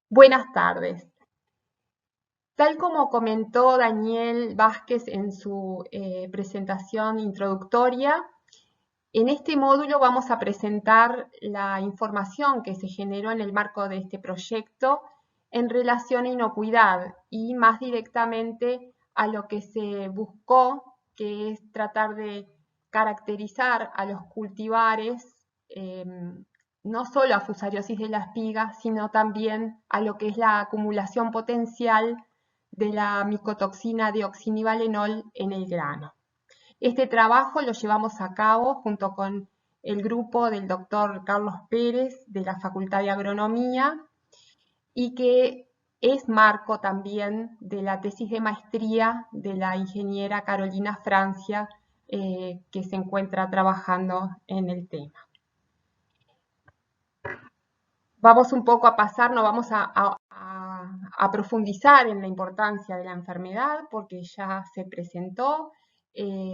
Buenas tardes. Tal como comentó Daniel Vázquez en su presentación introductoria, en este módulo vamos a presentar la información que se generó en el marco de este proyecto en relación a inocuidad y más directamente a lo que se buscó, que es tratar de caracterizar a los cultivares, no solo a fusariosis de la espiga, sino también a lo que es la acumulación potencial de la micotoxina dioxinivalenol en el grano. Este trabajo lo llevamos a cabo junto con el grupo del doctor Carlos Pérez de la Facultad de Agronomía y que es marco también de la tesis de maestría de la ingeniera Carolina Francia, que se encuentra trabajando en el tema. Vamos un poco a pasar, no vamos a profundizar en la importancia de la enfermedad porque ya se presentó,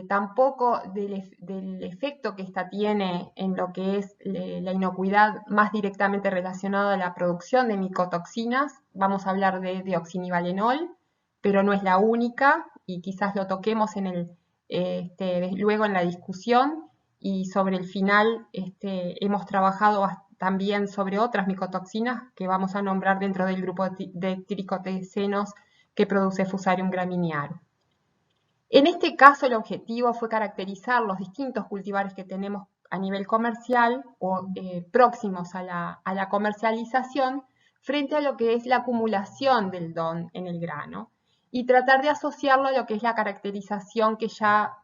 tampoco del efecto que esta tiene en lo que es la inocuidad más directamente relacionada a la producción de micotoxinas. Vamos a hablar de dioxinivalenol, pero no es la única y quizás lo toquemos luego en la discusión. Y sobre el final hemos trabajado también sobre otras micotoxinas que vamos a nombrar dentro del grupo de tricotesenos que produce Fusarium graminearum. En este caso el objetivo fue caracterizar los distintos cultivares que tenemos a nivel comercial o próximos a la comercialización frente a lo que es la acumulación del DON en el grano y tratar de asociarlo a lo que es la caracterización que ya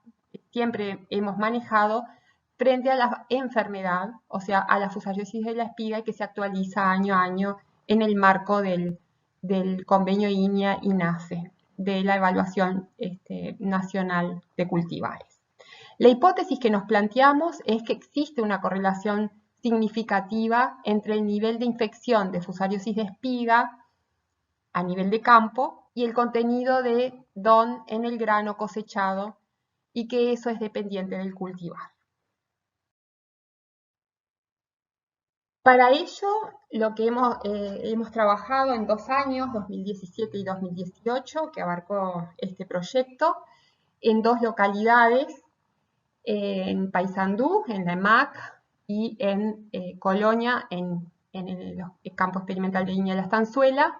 siempre hemos manejado frente a la enfermedad, o sea, a la fusariosis de la espiga y que se actualiza año a año en el marco del convenio INEA-INAFE de la evaluación nacional de cultivares. La hipótesis que nos planteamos es que existe una correlación significativa entre el nivel de infección de fusariosis de espiga a nivel de campo y el contenido de DON en el grano cosechado y que eso es dependiente del cultivar. Para ello, lo que hemos trabajado en 2 años, 2017 y 2018, que abarcó este proyecto, en 2 localidades, en Paysandú, en la EMAC, y en Colonia, en el campo experimental de Viña de la Estanzuela,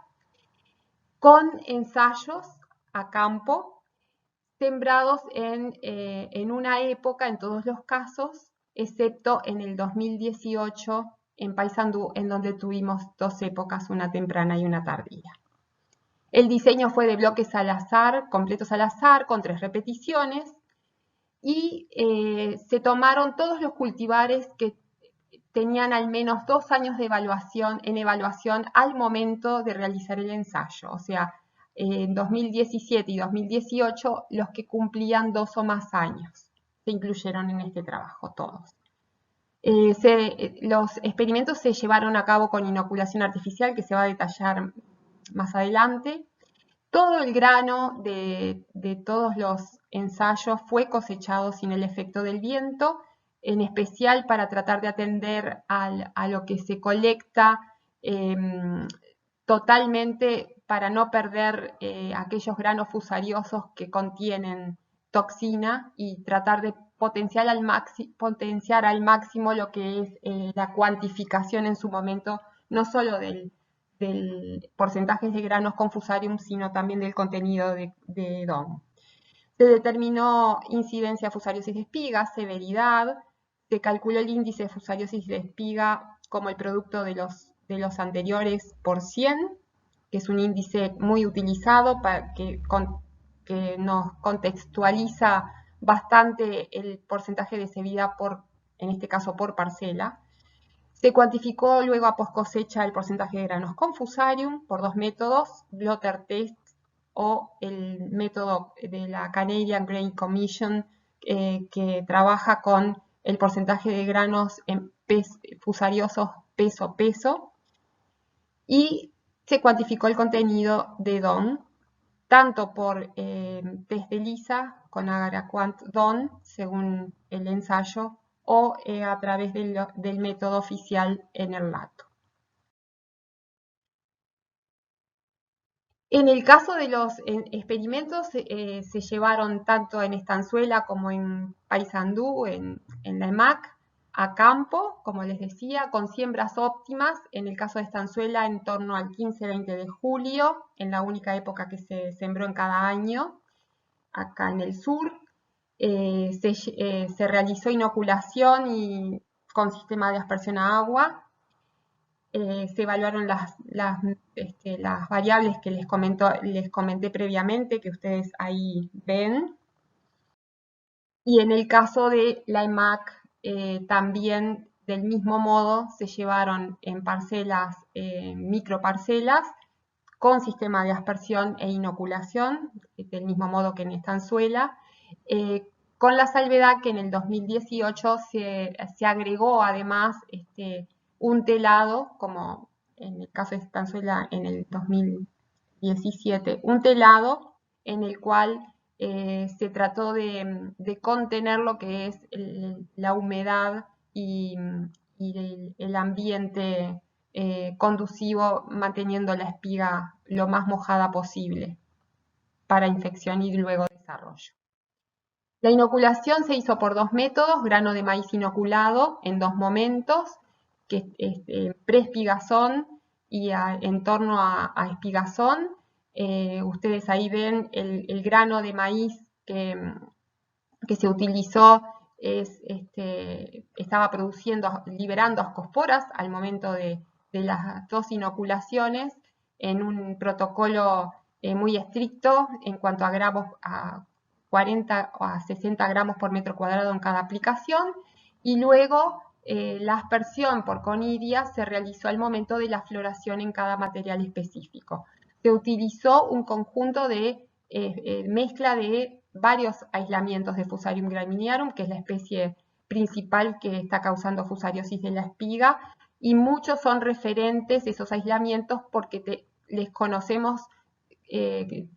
con ensayos a campo, sembrados en una época, en todos los casos, excepto en el 2018 en Paysandú, en donde tuvimos 2 épocas, una temprana y una tardía. El diseño fue de bloques al azar, completos al azar, con 3 repeticiones, y se tomaron todos los cultivares que tenían al menos 2 años de evaluación al momento de realizar el ensayo, o sea, en 2017 y 2018 los que cumplían 2 o más años se incluyeron en este trabajo todos. Los experimentos se llevaron a cabo con inoculación artificial, que se va a detallar más adelante. Todo el grano de todos los ensayos fue cosechado sin el efecto del viento, en especial para tratar de atender a lo que se colecta totalmente para no perder aquellos granos fusariosos que contienen toxina y tratar de potenciar al máximo lo que es la cuantificación en su momento, no solo del porcentaje de granos con fusarium, sino también del contenido de DOM. Se determinó incidencia de fusariosis de espiga, severidad, se calculó el índice de fusariosis de espiga como el producto de los anteriores por 100, que es un índice muy utilizado para que nos contextualiza bastante el porcentaje de severidad en este caso por parcela. Se cuantificó luego a post cosecha el porcentaje de granos con fusarium por 2 métodos, blotter test o el método de la Canadian Grain Commission, que trabaja con el porcentaje de granos en fusariosos peso-peso, y se cuantificó el contenido de DON, tanto por test de ELISA con AgaraQuant DON, según el ensayo, o a través del método oficial en el lato. En el caso de los experimentos, se llevaron tanto en Estanzuela como en Paysandú, en la EMAC, a campo, como les decía, con siembras óptimas. En el caso de Estanzuela, en torno al 15-20 de julio, en la única época que se sembró en cada año, acá en el sur. Se realizó inoculación y con sistema de aspersión a agua. Se evaluaron las variables que les comenté previamente, que ustedes ahí ven. Y en el caso de la EMAC, también del mismo modo se llevaron en parcelas, microparcelas, con sistema de aspersión e inoculación, del mismo modo que en Estanzuela, con la salvedad que en el 2018 se agregó además un telado, como en el caso de Estanzuela en el 2017, un telado en el cual se trató de contener lo que es la humedad y el ambiente conducivo, manteniendo la espiga lo más mojada posible para infección y luego desarrollo. La inoculación se hizo por dos métodos: grano de maíz inoculado en dos momentos, que es pre-espigazón y en torno a espigazón. Ustedes ahí ven el grano de maíz que se utilizó, estaba liberando ascosporas al momento de las dos inoculaciones, en un protocolo muy estricto en cuanto a gramos, a 40 o a 60 gramos por metro cuadrado en cada aplicación, y luego la aspersión por conidia se realizó al momento de la floración en cada material específico. Se utilizó un conjunto de mezcla de varios aislamientos de Fusarium graminearum, que es la especie principal que está causando fusariosis de la espiga, y muchos son referentes esos aislamientos porque les conocemos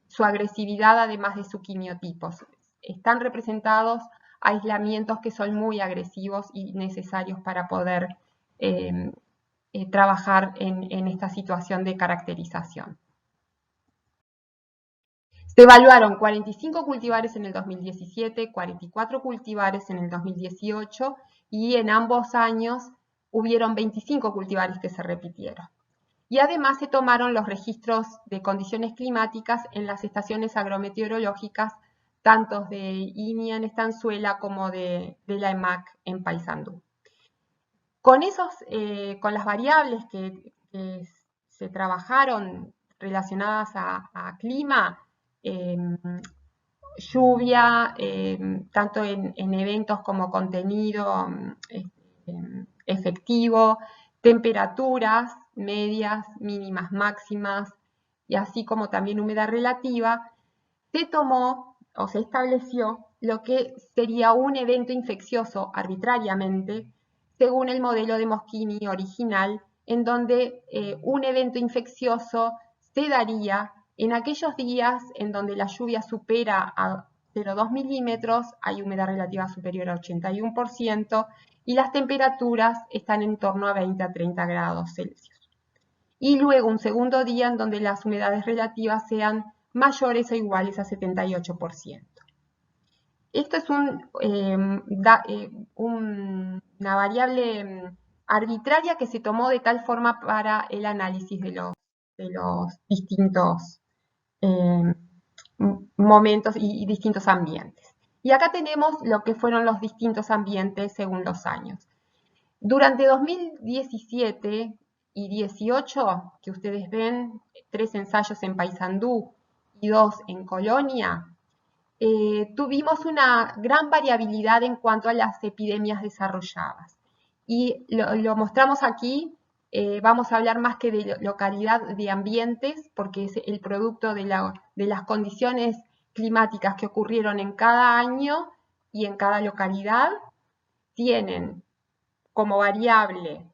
su agresividad, además de su quimiotipos. Están representados aislamientos que son muy agresivos y necesarios para poder trabajar en esta situación de caracterización. Se evaluaron 45 cultivares en el 2017, 44 cultivares en el 2018, y en ambos años hubieron 25 cultivares que se repitieron. Y además se tomaron los registros de condiciones climáticas en las estaciones agrometeorológicas, tanto de INIA en Estanzuela como de la EMAC en Paysandú. Con las variables que se trabajaron relacionadas a clima, lluvia, tanto en eventos como contenido efectivo, temperaturas medias, mínimas, máximas, y así como también humedad relativa, se tomó o se estableció lo que sería un evento infeccioso arbitrariamente, según el modelo de Moschini original, en donde un evento infeccioso se daría en aquellos días en donde la lluvia supera a 0,2 milímetros, hay humedad relativa superior a 81%, y las temperaturas están en torno a 20 a 30 grados Celsius. Y luego un segundo día en donde las humedades relativas sean mayores o iguales a 78%. Esto es una variable arbitraria que se tomó de tal forma para el análisis de los distintos momentos y distintos ambientes. Y acá tenemos lo que fueron los distintos ambientes según los años. Durante 2017 y 18, que ustedes ven, 3 ensayos en Paysandú y 2 en Colonia, tuvimos una gran variabilidad en cuanto a las epidemias desarrolladas. Y lo mostramos aquí. Vamos a hablar más que de localidad de ambientes, porque es el producto de las condiciones climáticas que ocurrieron en cada año y en cada localidad. Tienen como variable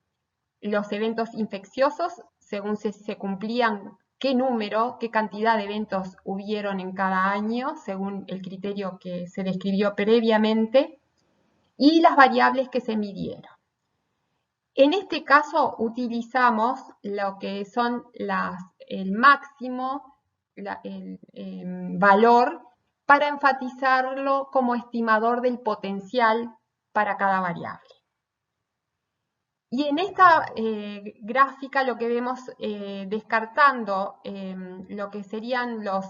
los eventos infecciosos, según se cumplían, qué número, qué cantidad de eventos hubieron en cada año, según el criterio que se describió previamente, y las variables que se midieron. En este caso utilizamos lo que son el máximo valor para enfatizarlo como estimador del potencial para cada variable. Y en esta gráfica lo que vemos descartando lo que serían los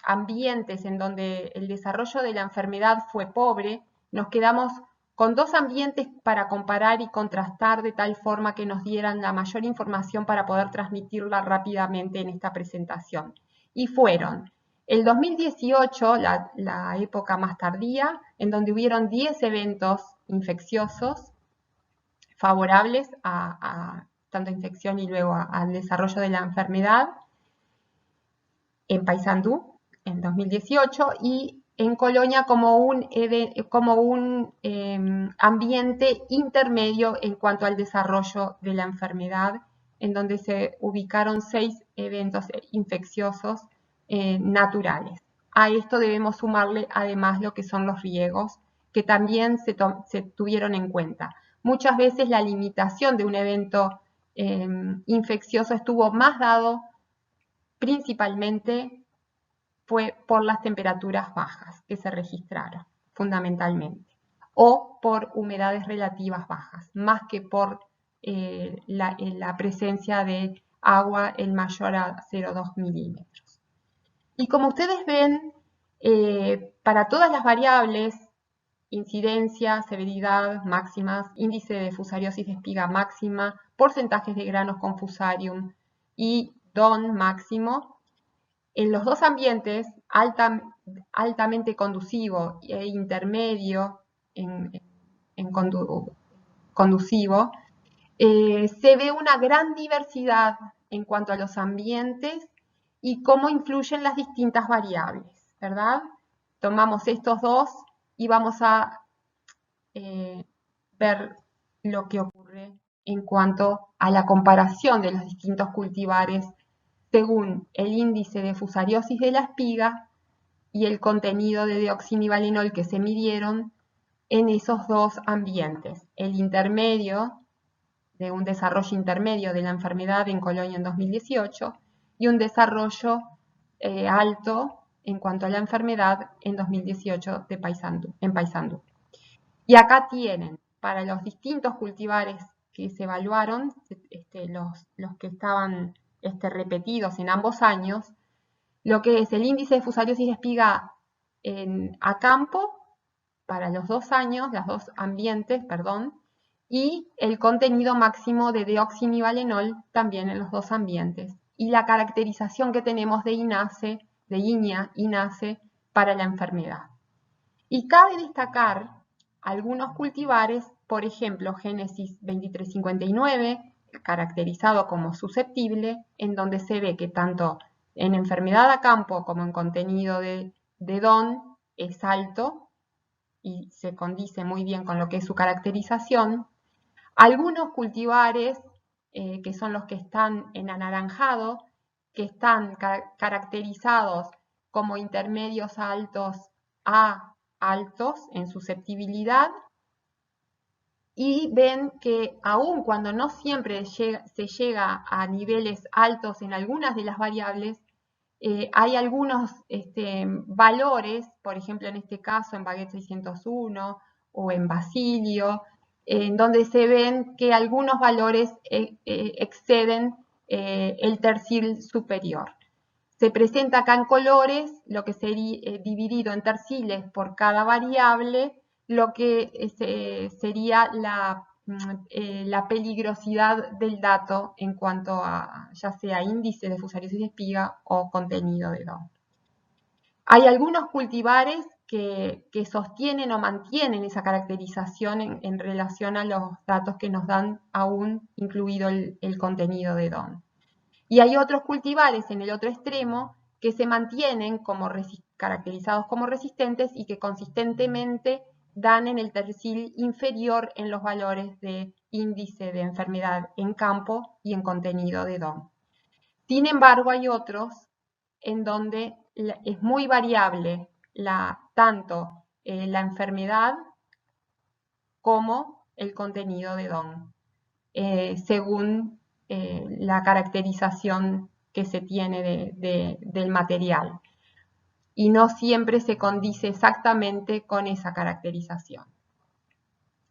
ambientes en donde el desarrollo de la enfermedad fue pobre, nos quedamos con dos ambientes para comparar y contrastar de tal forma que nos dieran la mayor información para poder transmitirla rápidamente en esta presentación. Y fueron el 2018, la época más tardía, en donde hubieron 10 eventos infecciosos favorables a tanto infección y luego al desarrollo de la enfermedad en Paysandú en 2018 y en Colonia como un ambiente intermedio en cuanto al desarrollo de la enfermedad, en donde se ubicaron 6 eventos infecciosos naturales. A esto debemos sumarle además lo que son los riegos, que también se tuvieron en cuenta. Muchas veces la limitación de un evento infeccioso estuvo más dado principalmente fue por las temperaturas bajas que se registraron, fundamentalmente, o por humedades relativas bajas, más que por la presencia de agua en mayor a 0,2 milímetros. Y como ustedes ven, para todas las variables, incidencia, severidad máximas, índice de fusariosis de espiga máxima, porcentajes de granos con fusarium y DON máximo, en los dos ambientes, altamente conducivo e intermedio conducivo, se ve una gran diversidad en cuanto a los ambientes y cómo influyen las distintas variables, ¿verdad? Tomamos estos dos y vamos a ver lo que ocurre en cuanto a la comparación de los distintos cultivares según el índice de fusariosis de la espiga y el contenido de deoxinivalenol que se midieron en esos dos ambientes. El intermedio, de un desarrollo intermedio de la enfermedad en Colonia en 2018 y un desarrollo alto en cuanto a la enfermedad en 2018 en Paysandú. Y acá tienen, para los distintos cultivares que se evaluaron, los que estaban repetidos en ambos años, lo que es el índice de fusariosis de espiga a campo para los 2 años, los dos ambientes, perdón, y el contenido máximo de deoxinivalenol también en los dos ambientes. Y la caracterización que tenemos de INASE, de INASE para la enfermedad. Y cabe destacar algunos cultivares, por ejemplo, Génesis 2359, caracterizado como susceptible, en donde se ve que tanto en enfermedad a campo como en contenido de DON es alto y se condice muy bien con lo que es su caracterización. Algunos cultivares, que son los que están en anaranjado, que están caracterizados como intermedios a altos a altos en susceptibilidad, y ven que aun cuando no siempre se llega a niveles altos en algunas de las variables, hay algunos valores, por ejemplo en este caso en Baguette 601 o en Basilio, en donde se ven que algunos valores exceden el tercil superior. Se presenta acá en colores lo que sería dividido en terciles por cada variable, lo que sería la peligrosidad del dato en cuanto a ya sea índice de fusariosis de espiga o contenido de DON. Hay algunos cultivares que sostienen o mantienen esa caracterización en relación a los datos que nos dan aún incluido el contenido de DON. Y hay otros cultivares en el otro extremo que se mantienen como caracterizados como resistentes y que consistentemente dan en el tercil inferior en los valores de índice de enfermedad en campo y en contenido de DON. Sin embargo, hay otros en donde es muy variable tanto la enfermedad como el contenido de DON, según la caracterización que se tiene del material y no siempre se condice exactamente con esa caracterización.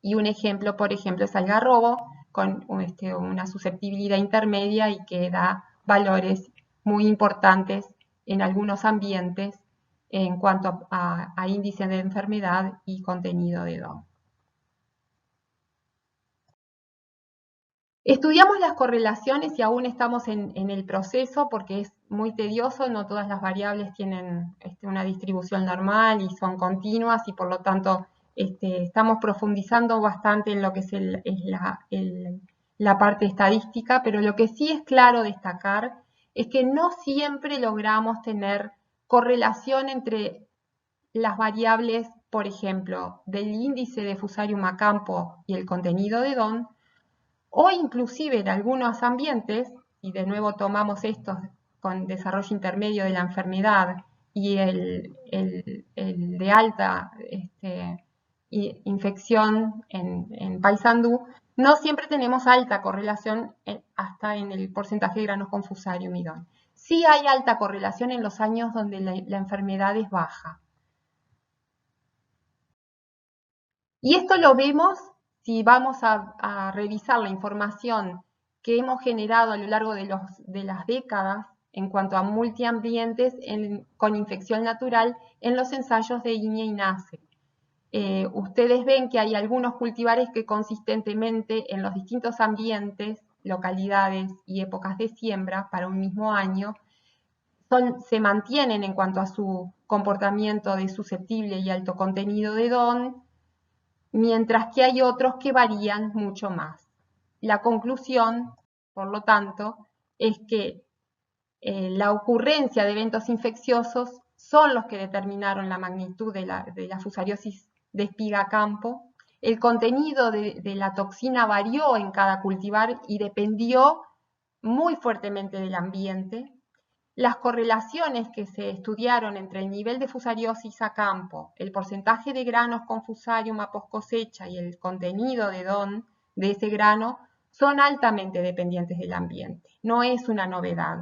Y un ejemplo, por ejemplo, es algarrobo con una susceptibilidad intermedia y que da valores muy importantes en algunos ambientes en cuanto a índice de enfermedad y contenido de DOM. Estudiamos las correlaciones y aún estamos en el proceso porque es muy tedioso, no todas las variables tienen una distribución normal y son continuas y por lo tanto estamos profundizando bastante en lo que es la parte estadística, pero lo que sí es claro destacar es que no siempre logramos tener correlación entre las variables, por ejemplo, del índice de Fusarium a campo y el contenido de DON, o inclusive en algunos ambientes, y de nuevo tomamos estos con desarrollo intermedio de la enfermedad y el de alta infección en Paysandú, no siempre tenemos alta correlación hasta en el porcentaje de granos con Fusarium y DON. Sí hay alta correlación en los años donde la enfermedad es baja. Y esto lo vemos si vamos a revisar la información que hemos generado a lo largo de las décadas en cuanto a multiambientes con infección natural en los ensayos de INEA y NACE. Ustedes ven que hay algunos cultivares que consistentemente en los distintos ambientes, localidades y épocas de siembra para un mismo año se mantienen en cuanto a su comportamiento de susceptible y alto contenido de DON, mientras que hay otros que varían mucho más. La conclusión, por lo tanto, es que la ocurrencia de eventos infecciosos son los que determinaron la magnitud de la fusariosis de espiga a campo. El contenido de la toxina varió en cada cultivar y dependió muy fuertemente del ambiente. Las correlaciones que se estudiaron entre el nivel de fusariosis a campo, el porcentaje de granos con fusarium a post cosecha y el contenido de DON de ese grano son altamente dependientes del ambiente. No es una novedad.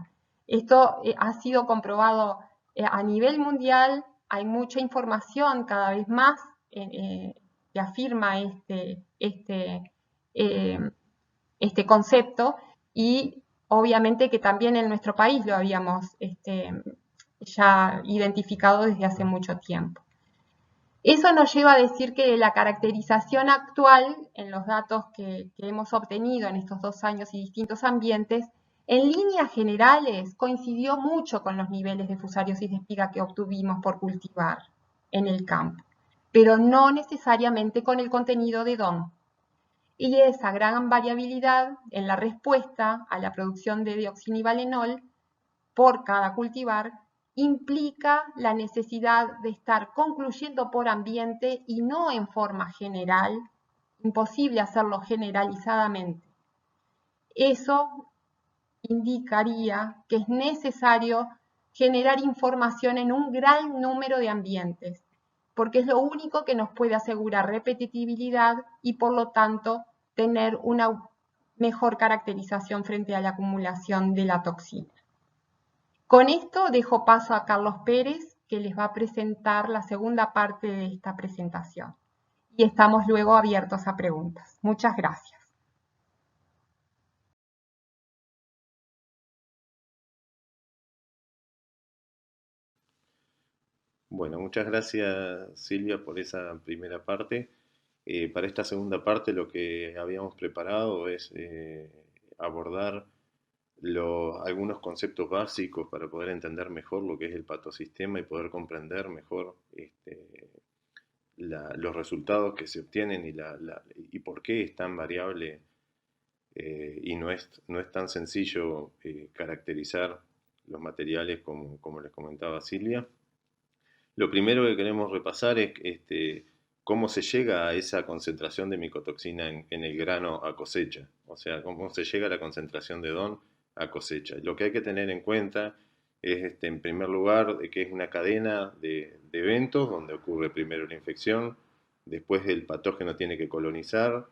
Esto ha sido comprobado a nivel mundial. Hay mucha información cada vez más que afirma este concepto y obviamente que también en nuestro país lo habíamos ya identificado desde hace mucho tiempo. Eso nos lleva a decir que la caracterización actual en los datos que hemos obtenido en estos 2 años y distintos ambientes, en líneas generales coincidió mucho con los niveles de fusariosis de espiga que obtuvimos por cultivar en el campo, pero no necesariamente con el contenido de DON. Y esa gran variabilidad en la respuesta a la producción de dioxinivalenol por cada cultivar implica la necesidad de estar concluyendo por ambiente y no en forma general, imposible hacerlo generalizadamente. Eso indicaría que es necesario generar información en un gran número de ambientes, porque es lo único que nos puede asegurar repetitividad y por lo tanto tener una mejor caracterización frente a la acumulación de la toxina. Con esto dejo paso a Carlos Pérez, que les va a presentar la segunda parte de esta presentación. Y estamos luego abiertos a preguntas. Muchas gracias. Bueno, muchas gracias Silvia por esa primera parte. Para esta segunda parte lo que habíamos preparado es abordar algunos conceptos básicos para poder entender mejor lo que es el patosistema y poder comprender mejor los resultados que se obtienen y por qué es tan variable y no es tan sencillo caracterizar los materiales como les comentaba Silvia. Lo primero que queremos repasar es cómo se llega a esa concentración de micotoxina en el grano a cosecha, o sea, cómo se llega a la concentración de DON a cosecha. Lo que hay que tener en cuenta es, en primer lugar, que es una cadena de eventos donde ocurre primero la infección, después el patógeno tiene que colonizar,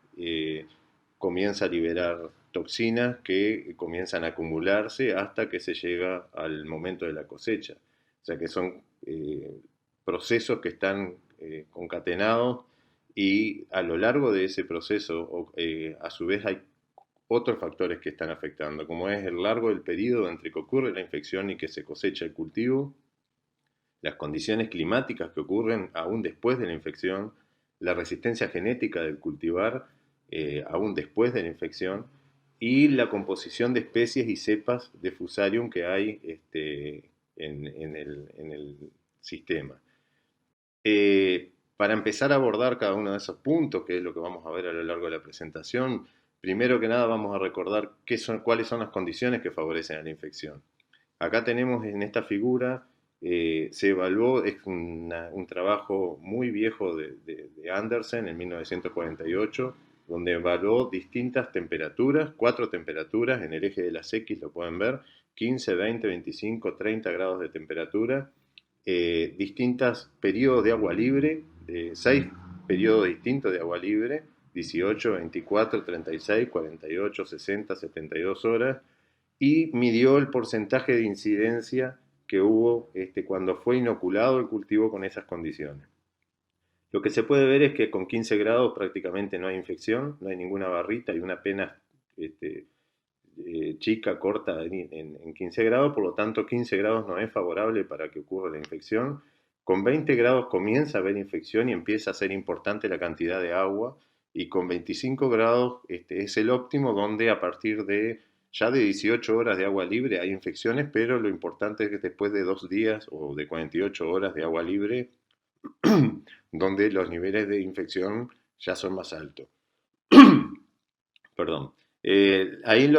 comienza a liberar toxinas que comienzan a acumularse hasta que se llega al momento de la cosecha. O sea que son procesos que están concatenados y a lo largo de ese proceso, a su vez hay otros factores que están afectando, como es el largo del periodo entre que ocurre la infección y que se cosecha el cultivo, las condiciones climáticas que ocurren aún después de la infección, la resistencia genética del cultivar aún después de la infección y la composición de especies y cepas de Fusarium que hay en el sistema. Para empezar a abordar cada uno de esos puntos, que es lo que vamos a ver a lo largo de la presentación, primero que nada vamos a recordar cuáles son las condiciones que favorecen a la infección. Acá tenemos en esta figura, se evaluó, es un trabajo muy viejo de Andersen en 1948, donde evaluó distintas temperaturas, 4 temperaturas en el eje de las X, lo pueden ver, 15, 20, 25, 30 grados de temperatura, distintos periodos de agua libre, 6 periodos distintos de agua libre, 18, 24, 36, 48, 60, 72 horas, y midió el porcentaje de incidencia que hubo cuando fue inoculado el cultivo con esas condiciones. Lo que se puede ver es que con 15 grados prácticamente no hay infección, no hay ninguna barrita, hay una pena chica, corta en 15 grados, por lo tanto 15 grados no es favorable para que ocurra la infección. Con 20 grados comienza a haber infección y empieza a ser importante la cantidad de agua, y con 25 grados es el óptimo, donde a partir de ya de 18 horas de agua libre hay infecciones, pero lo importante es que después de 2 días o de 48 horas de agua libre, donde los niveles de infección ya son más altos. Perdón. Ahí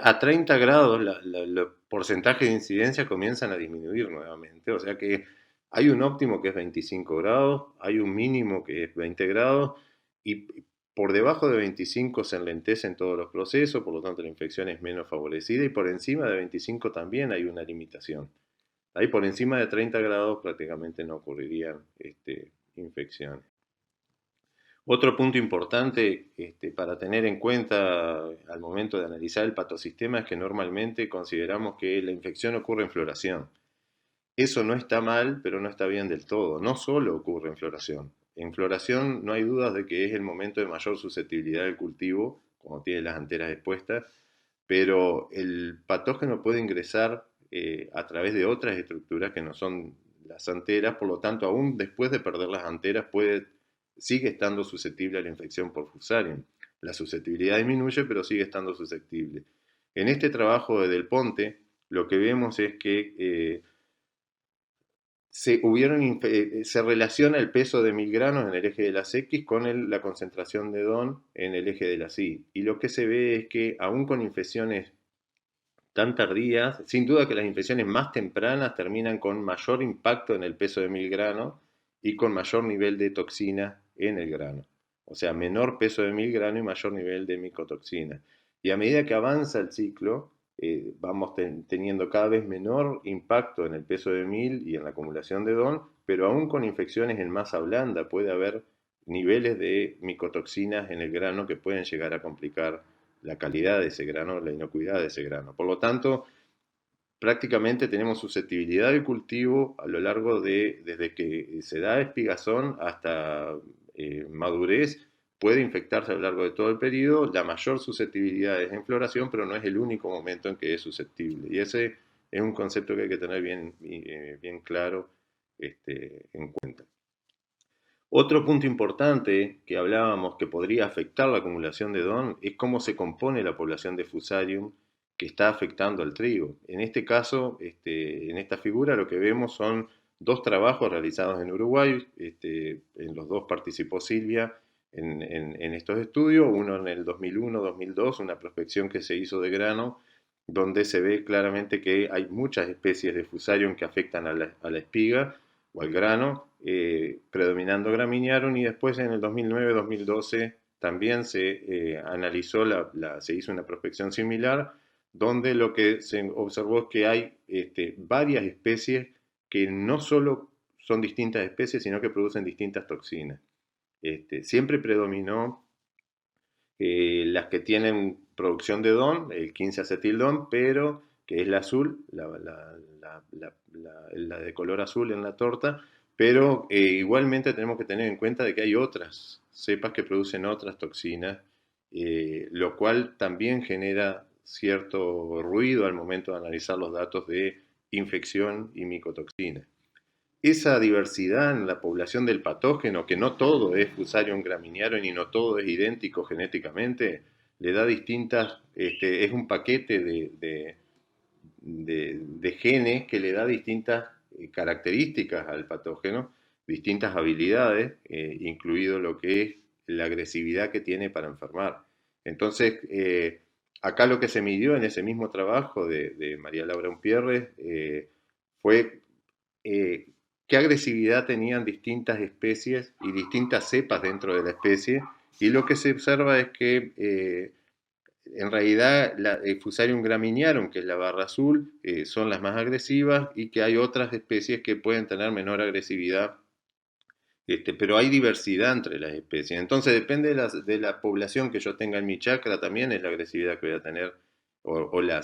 a 30 grados los porcentajes de incidencia comienzan a disminuir nuevamente, o sea que hay un óptimo que es 25 grados, hay un mínimo que es 20 grados, y por debajo de 25 se enlentecen todos los procesos, por lo tanto la infección es menos favorecida, y por encima de 25 también hay una limitación. Ahí por encima de 30 grados prácticamente no ocurrirían infecciones. Otro punto importante para tener en cuenta al momento de analizar el patosistema es que normalmente consideramos que la infección ocurre en floración. Eso no está mal, pero no está bien del todo. No solo ocurre en floración. En floración no hay dudas de que es el momento de mayor susceptibilidad del cultivo, como tiene las anteras expuestas, pero el patógeno puede ingresar a través de otras estructuras que no son las anteras, por lo tanto, aún después de perder las anteras, sigue estando susceptible a la infección por Fusarium. La susceptibilidad disminuye, pero sigue estando susceptible. En este trabajo de Del Ponte, lo que vemos es que se relaciona el peso de 1000 granos en el eje de las X con la concentración de DON en el eje de las Y. Y lo que se ve es que aún con infecciones tan tardías, sin duda que las infecciones más tempranas terminan con mayor impacto en el peso de 1000 granos y con mayor nivel de toxina en el grano. O sea, menor peso de 1000 granos y mayor nivel de micotoxina. Y a medida que avanza el ciclo, vamos teniendo cada vez menor impacto en el peso de 1000 y en la acumulación de DON, pero aún con infecciones en masa blanda puede haber niveles de micotoxinas en el grano que pueden llegar a complicar la calidad de ese grano, la inocuidad de ese grano. Por lo tanto, prácticamente tenemos susceptibilidad del cultivo a lo largo desde que se da espigazón hasta madurez, puede infectarse a lo largo de todo el periodo. La mayor susceptibilidad es en floración, pero no es el único momento en que es susceptible. Y ese es un concepto que hay que tener bien claro en cuenta. Otro punto importante que hablábamos que podría afectar la acumulación de DON es cómo se compone la población de Fusarium que está afectando al trigo. En este caso, en esta figura, lo que vemos son 2 trabajos realizados en Uruguay. En los 2 participó Silvia en estos estudios, uno en el 2001-2002, una prospección que se hizo de grano, donde se ve claramente que hay muchas especies de Fusarium que afectan a la espiga o al grano, predominando Graminearum, y después en el 2009-2012 también se analizó, se hizo una prospección similar, donde lo que se observó es que hay varias especies que no solo son distintas especies, sino que producen distintas toxinas. Siempre predominó las que tienen producción de DON, el 15-acetil-DON, pero que es la azul, la de color azul en la torta, pero igualmente tenemos que tener en cuenta de que hay otras cepas que producen otras toxinas, lo cual también genera cierto ruido al momento de analizar los datos de infección y micotoxina. Esa diversidad en la población del patógeno, que no todo es Fusarium graminearum y no todo es idéntico genéticamente, le da distintas, es un paquete de genes que le da distintas características al patógeno, distintas habilidades, incluido lo que es la agresividad que tiene para enfermar. Entonces, acá lo que se midió en ese mismo trabajo de María Laura Umpierre fue qué agresividad tenían distintas especies y distintas cepas dentro de la especie, y lo que se observa es que en realidad el Fusarium graminearum, que es la barra azul, son las más agresivas, y que hay otras especies que pueden tener menor agresividad, pero hay diversidad entre las especies. Entonces depende de la población que yo tenga en mi chacra, también es la agresividad que voy a tener o la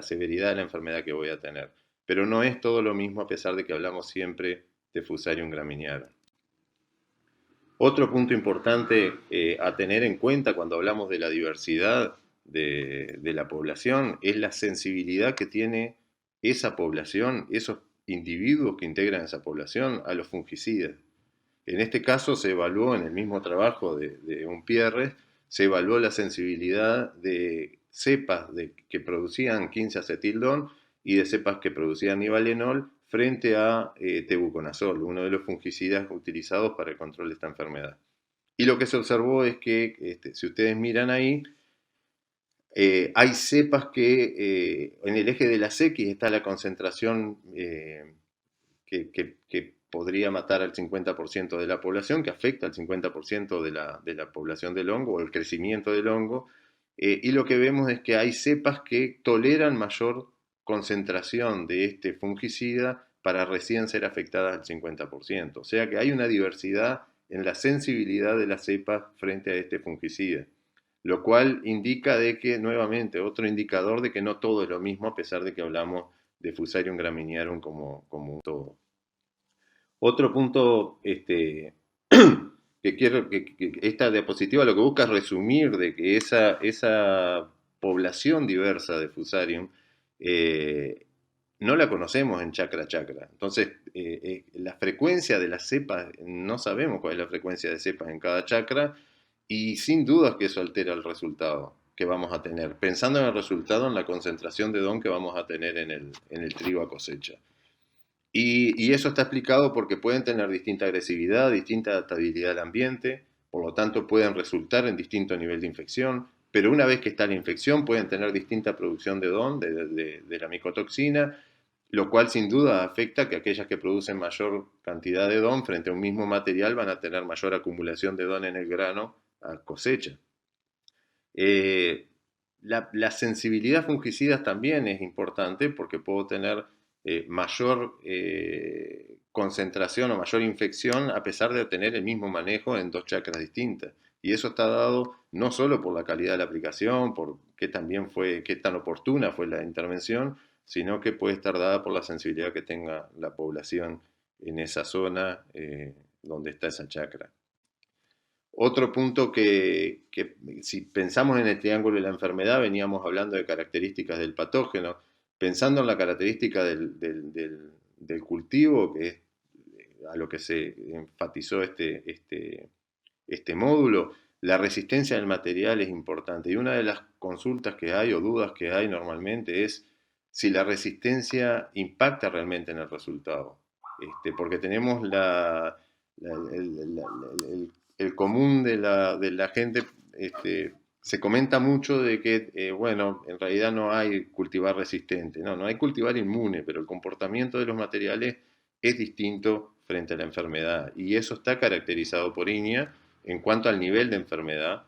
severidad de la enfermedad que voy a tener. Pero no es todo lo mismo, a pesar de que hablamos siempre de Fusarium graminearum. Otro punto importante a tener en cuenta cuando hablamos de la diversidad de la población es la sensibilidad que tiene esa población, esos individuos que integran esa población, a los fungicidas. En este caso se evaluó en el mismo trabajo de Umpierre, se evaluó la sensibilidad de cepas que producían 15-acetil-DON y de cepas que producían nivalenol frente a tebuconazol, uno de los fungicidas utilizados para el control de esta enfermedad. Y lo que se observó es que, si ustedes miran ahí, hay cepas que en el eje de las X está la concentración que podría matar al 50% de la población, que afecta al 50% de la población del hongo o el crecimiento del hongo, y lo que vemos es que hay cepas que toleran mayor concentración de este fungicida para recién ser afectadas al 50%. O sea que hay una diversidad en la sensibilidad de las cepas frente a este fungicida, lo cual indica de que, nuevamente, otro indicador de que no todo es lo mismo, a pesar de que hablamos de Fusarium graminearum como un todo. Otro punto que quiero, que esta diapositiva lo que busca es resumir de que esa población diversa de Fusarium no la conocemos en chacra a chacra. Entonces, la frecuencia de las cepas, no sabemos cuál es la frecuencia de cepas en cada chacra, y sin dudas que eso altera el resultado que vamos a tener, pensando en el resultado, en la concentración de DON que vamos a tener en el trigo a cosecha. Y eso está explicado porque pueden tener distinta agresividad, distinta adaptabilidad al ambiente, por lo tanto pueden resultar en distinto nivel de infección, pero una vez que está la infección pueden tener distinta producción de DON, de la micotoxina, lo cual sin duda afecta que aquellas que producen mayor cantidad de DON frente a un mismo material van a tener mayor acumulación de DON en el grano a cosecha. La sensibilidad a fungicidas también es importante porque puedo tener mayor concentración o mayor infección a pesar de tener el mismo manejo en dos chacras distintas. Y eso está dado no solo por la calidad de la aplicación, por qué tan oportuna fue la intervención, sino que puede estar dada por la sensibilidad que tenga la población en esa zona donde está esa chacra. Otro punto que si pensamos en el triángulo de la enfermedad, veníamos hablando de características del patógeno, pensando en la característica del cultivo, que es a lo que se enfatizó este módulo, la resistencia del material es importante. Y una de las consultas que hay o dudas que hay normalmente es si la resistencia impacta realmente en el resultado. Porque tenemos el común de la gente, se comenta mucho de que, bueno, en realidad no hay cultivar resistente, no hay cultivar inmune, pero el comportamiento de los materiales es distinto frente a la enfermedad, y eso está caracterizado por INEA en cuanto al nivel de enfermedad,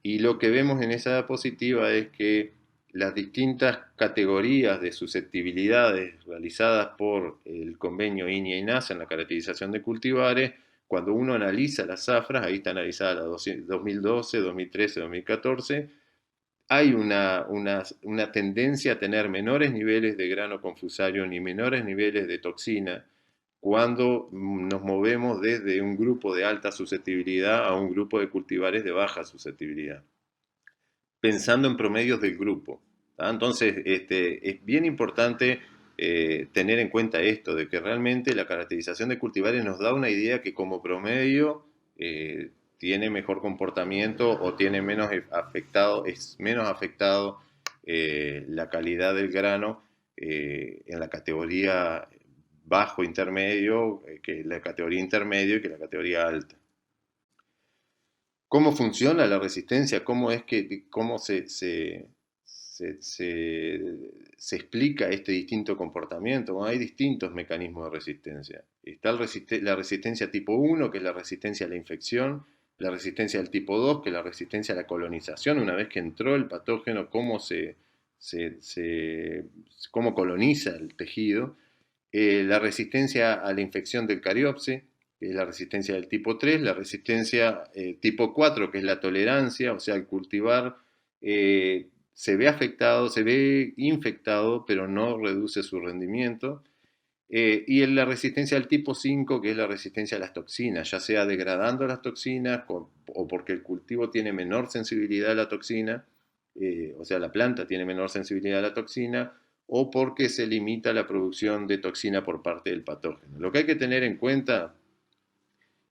y lo que vemos en esa diapositiva es que las distintas categorías de susceptibilidades realizadas por el convenio INEA y NASA en la caracterización de cultivares, cuando uno analiza las zafras, ahí está analizada la 2012, 2013, 2014, hay una tendencia a tener menores niveles de grano confusario ni menores niveles de toxina cuando nos movemos desde un grupo de alta susceptibilidad a un grupo de cultivares de baja susceptibilidad, pensando en promedios del grupo. ¿Tá? Entonces, es bien importante tener en cuenta esto, de que realmente la caracterización de cultivares nos da una idea que como promedio tiene mejor comportamiento o tiene menos afectado, es menos afectado la calidad del grano en la categoría bajo intermedio que la categoría intermedio y que la categoría alta. ¿Cómo funciona la resistencia? ¿Cómo se explica este distinto comportamiento? Bueno, hay distintos mecanismos de resistencia. Está la resistencia tipo 1, que es la resistencia a la infección, la resistencia del tipo 2, que es la resistencia a la colonización, una vez que entró el patógeno, se- se- cómo coloniza el tejido, la resistencia a la infección del cariopsis, que es la resistencia del tipo 3, la resistencia tipo 4, que es la tolerancia, o sea, el cultivar se ve afectado, se ve infectado, pero no reduce su rendimiento. Y en la resistencia al tipo 5, que es la resistencia a las toxinas, ya sea degradando las toxinas o porque el cultivo tiene menor sensibilidad a la toxina, o sea, la planta tiene menor sensibilidad a la toxina, o porque se limita la producción de toxina por parte del patógeno. Lo que hay que tener en cuenta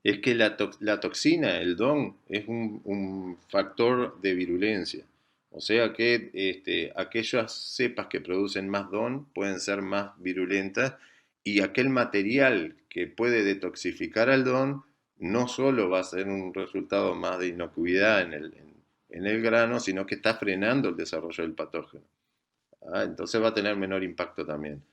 es que la toxina, el DON, es un factor de virulencia. O sea que aquellas cepas que producen más DON pueden ser más virulentas y aquel material que puede detoxificar al DON no solo va a ser un resultado más de inocuidad en el grano, sino que está frenando el desarrollo del patógeno. Entonces va a tener menor impacto también.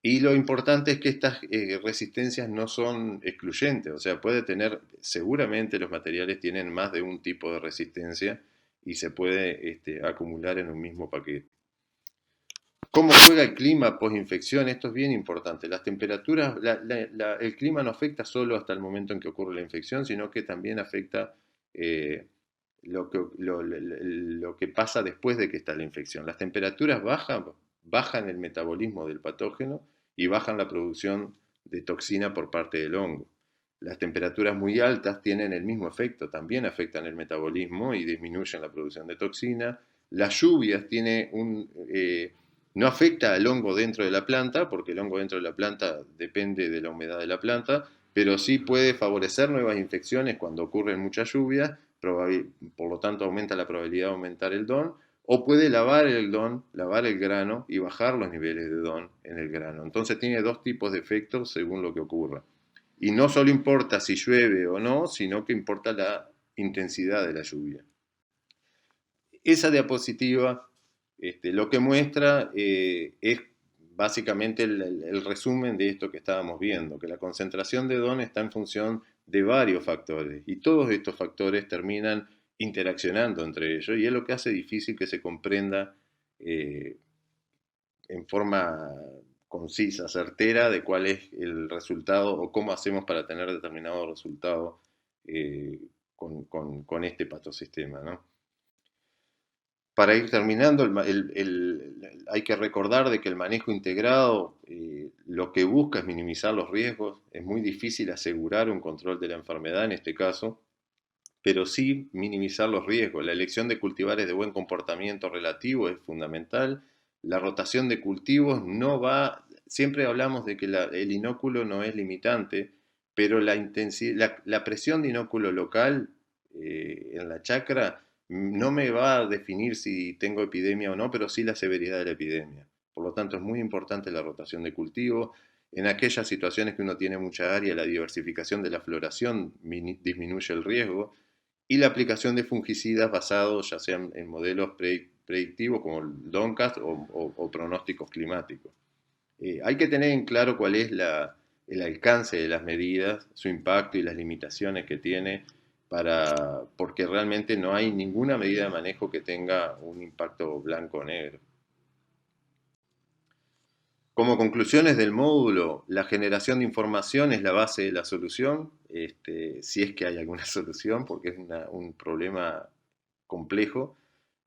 Y lo importante es que estas resistencias no son excluyentes, o sea, puede tener, seguramente los materiales tienen más de un tipo de resistencia y se puede acumular en un mismo paquete. ¿Cómo juega el clima post-infección? Esto es bien importante. Las temperaturas, el clima no afecta solo hasta el momento en que ocurre la infección, sino que también afecta eh, lo que pasa después de que está la infección. Las temperaturas bajan el metabolismo del patógeno y bajan la producción de toxina por parte del hongo. Las temperaturas muy altas tienen el mismo efecto, también afectan el metabolismo y disminuyen la producción de toxina. Las lluvias no afecta al hongo dentro de la planta, porque el hongo dentro de la planta depende de la humedad de la planta, pero sí puede favorecer nuevas infecciones cuando ocurren muchas lluvias, por lo tanto aumenta la probabilidad de aumentar el DON, o puede lavar el grano y bajar los niveles de DON en el grano. Entonces tiene dos tipos de efectos según lo que ocurra. Y no solo importa si llueve o no, sino que importa la intensidad de la lluvia. Esa diapositiva lo que muestra es básicamente el resumen de esto que estábamos viendo, que la concentración de DON está en función de varios factores y todos estos factores terminan interaccionando entre ellos y es lo que hace difícil que se comprenda eh, en forma concisa, certera, de cuál es el resultado o cómo hacemos para tener determinado resultado con este patosistema, ¿no? Para ir terminando, hay que recordar de que el manejo integrado lo que busca es minimizar los riesgos. Es muy difícil asegurar un control de la enfermedad en este caso, pero sí minimizar los riesgos. La elección de cultivares de buen comportamiento relativo es fundamental. La rotación de cultivos no va, siempre hablamos de que el inóculo no es limitante, pero la presión de inóculo local en la chacra no me va a definir si tengo epidemia o no, pero sí la severidad de la epidemia. Por lo tanto, es muy importante la rotación de cultivos. En aquellas situaciones que uno tiene mucha área, la diversificación de la floración disminuye el riesgo y la aplicación de fungicidas basados ya sean en modelos predictivos como el DONCAST o pronósticos climáticos. Hay que tener en claro cuál es el alcance de las medidas, su impacto y las limitaciones que tiene, porque realmente no hay ninguna medida de manejo que tenga un impacto blanco o negro. Como conclusiones del módulo, la generación de información es la base de la solución, si es que hay alguna solución, porque es un problema complejo.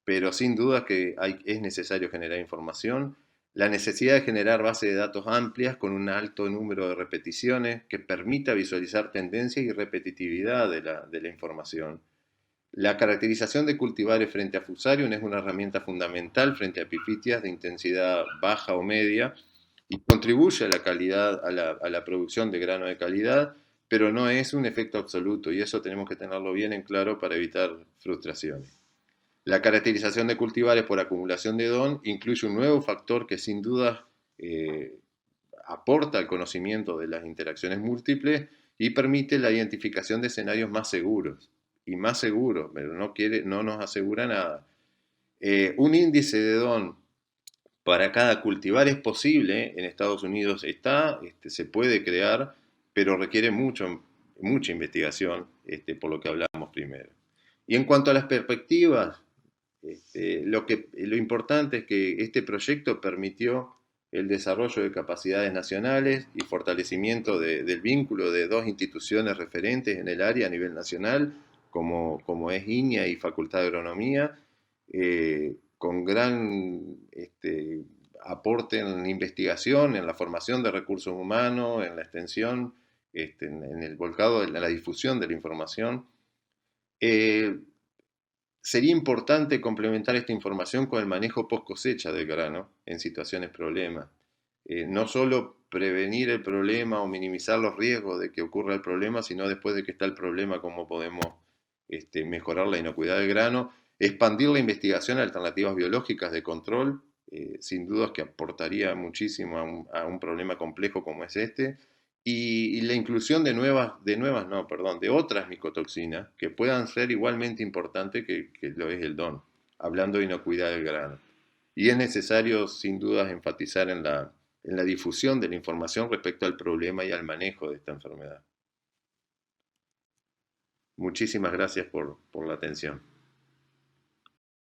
pero sin duda que es necesario generar información. La necesidad de generar bases de datos amplias con un alto número de repeticiones que permita visualizar tendencias y repetitividad de la información. La caracterización de cultivares frente a Fusarium es una herramienta fundamental frente a epifitias de intensidad baja o media y contribuye a la calidad, a la producción de grano de calidad, pero no es un efecto absoluto y eso tenemos que tenerlo bien en claro para evitar frustraciones. La caracterización de cultivares por acumulación de DON incluye un nuevo factor que sin duda aporta al conocimiento de las interacciones múltiples y permite la identificación de escenarios más seguros. Y más seguros, pero no nos asegura nada. Un índice de DON para cada cultivar es posible, en Estados Unidos está, se puede crear, pero requiere mucha investigación, por lo que hablamos primero. Y en cuanto a las perspectivas, lo importante es que este proyecto permitió el desarrollo de capacidades nacionales y fortalecimiento del vínculo de dos instituciones referentes en el área a nivel nacional, como es INIA y Facultad de Agronomía, con gran aporte en la investigación, en la formación de recursos humanos, en la extensión, en el volcado, en la difusión de la información. Sería importante complementar esta información con el manejo post cosecha del grano en situaciones problemas. No solo prevenir el problema o minimizar los riesgos de que ocurra el problema, sino después de que está el problema, cómo podemos mejorar la inocuidad del grano. Expandir la investigación a alternativas biológicas de control, sin dudas que aportaría muchísimo a un problema complejo como es este. Y la inclusión de otras micotoxinas que puedan ser igualmente importantes que lo es el DON, hablando de inocuidad del grano. Y es necesario, sin dudas, enfatizar en la difusión de la información respecto al problema y al manejo de esta enfermedad. Muchísimas gracias por la atención.